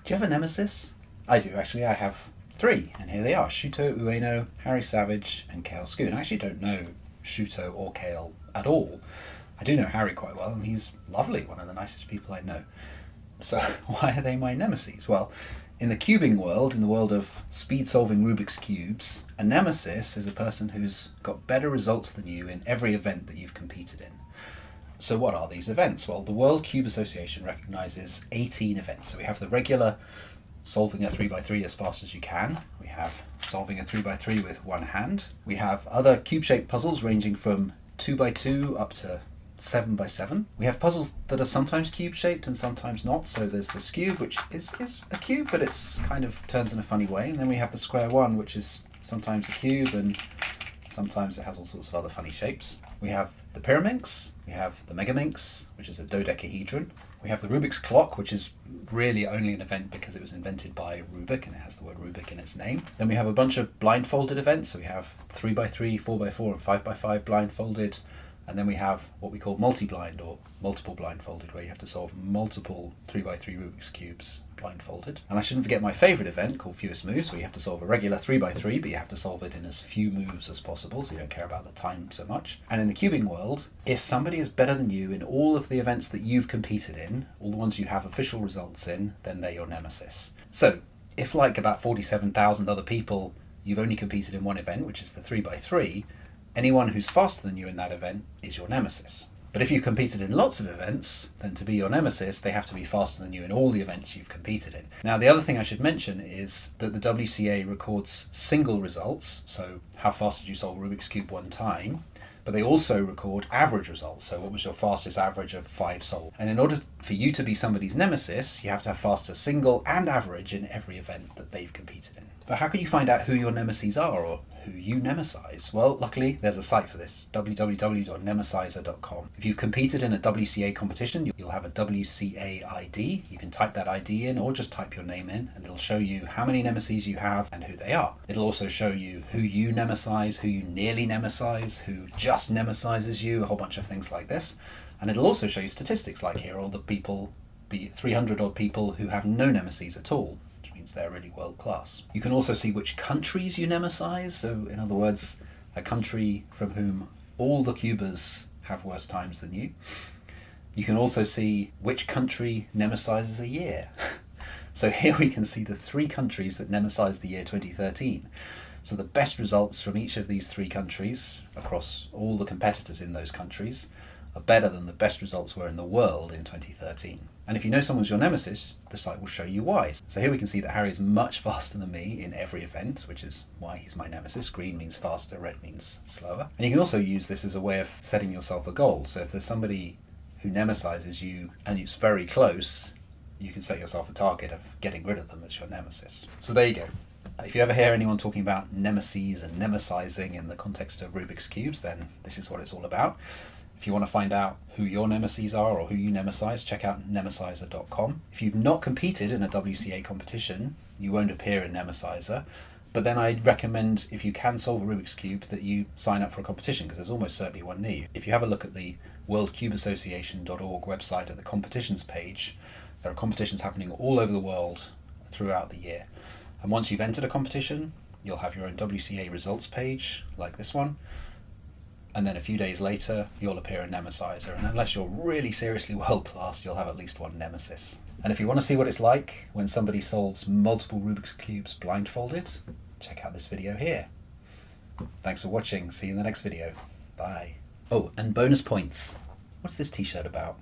Do you have a nemesis? I do, actually. I have 3, and here they are. Shuto Ueno, Harry Savage, and Kale Schoon. I actually don't know Shuto or Kale at all. I do know Harry quite well, and he's lovely, one of the nicest people I know. So why are they my nemesis? Well, in the cubing world, in the world of speed-solving Rubik's Cubes, a nemesis is a person who's got better results than you in every event that you've competed in. So what are these events? Well, the World Cube Association recognises 18 events. So we have the regular solving a 3x3 as fast as you can. We have solving a 3x3 with one hand. We have other cube-shaped puzzles ranging from 2x2 up to 7x7. We have puzzles that are sometimes cube-shaped and sometimes not. So there's the cube, which is a cube, but it's kind of turns in a funny way. And then we have the square one, which is sometimes a cube and sometimes it has all sorts of other funny shapes. We have the Pyraminx, we have the Megaminx, which is a dodecahedron. We have the Rubik's Clock, which is really only an event because it was invented by Rubik and it has the word Rubik in its name. Then we have a bunch of blindfolded events. So we have 3x3, 4x4 and 5x5 blindfolded. And then we have what we call multi-blind or multiple blindfolded, where you have to solve multiple 3x3 Rubik's Cubes blindfolded. And I shouldn't forget my favourite event called Fewest Moves, where you have to solve a regular 3x3, but you have to solve it in as few moves as possible, so you don't care about the time so much. And in the cubing world, if somebody is better than you in all of the events that you've competed in, all the ones you have official results in, then they're your nemesis. So if, like about 47,000 other people, you've only competed in one event, which is the 3x3, anyone who's faster than you in that event is your nemesis. But if you've competed in lots of events, then to be your nemesis, they have to be faster than you in all the events you've competed in. Now, the other thing I should mention is that the WCA records single results, so how fast did you solve Rubik's Cube one time, but they also record average results, so what was your fastest average of 5 solved. And in order for you to be somebody's nemesis, you have to have faster single and average in every event that they've competed in. But how can you find out who your nemesis are, or who you nemesize? Well, luckily there's a site for this, www.nemesizer.com. If you've competed in a WCA competition, you'll have a WCA ID. You can type that ID in or just type your name in and it'll show you how many nemesis you have and who they are. It'll also show you who you nemesize, who you nearly nemesize, who just nemesizes you, a whole bunch of things like this. And it'll also show you statistics, like here are all the people, the 300 odd people who have no nemesis at all. They're really world class. You can also see which countries you nemesize. So in other words, a country from whom all the cubers have worse times than you. You can also see which country nemesizes a year. So here we can see the 3 countries that nemesized the year 2013. So the best results from each of these 3 countries across all the competitors in those countries are better than the best results were in the world in 2013. And if you know someone's your nemesis, the site will show you why. So here we can see that Harry is much faster than me in every event, which is why he's my nemesis. Green means faster, red means slower. And you can also use this as a way of setting yourself a goal. So if there's somebody who nemesizes you and it's very close, you can set yourself a target of getting rid of them as your nemesis. So there you go. If you ever hear anyone talking about nemesis and nemesizing in the context of Rubik's Cubes, then this is what it's all about. If you want to find out who your nemesis are or who you nemesize, check out nemesizer.com. If you've not competed in a WCA competition, you won't appear in Nemesizer. But then I'd recommend, if you can solve a Rubik's Cube, that you sign up for a competition, because there's almost certainly one near you. If you have a look at the worldcubeassociation.org website at the competitions page, there are competitions happening all over the world throughout the year. And once you've entered a competition, you'll have your own WCA results page, like this one. And then a few days later, you'll appear in Nemesizer. And unless you're really seriously world-class, you'll have at least one nemesis. And if you want to see what it's like when somebody solves multiple Rubik's Cubes blindfolded, check out this video here. Thanks for watching. See you in the next video. Bye. Oh, and bonus points. What's this t-shirt about?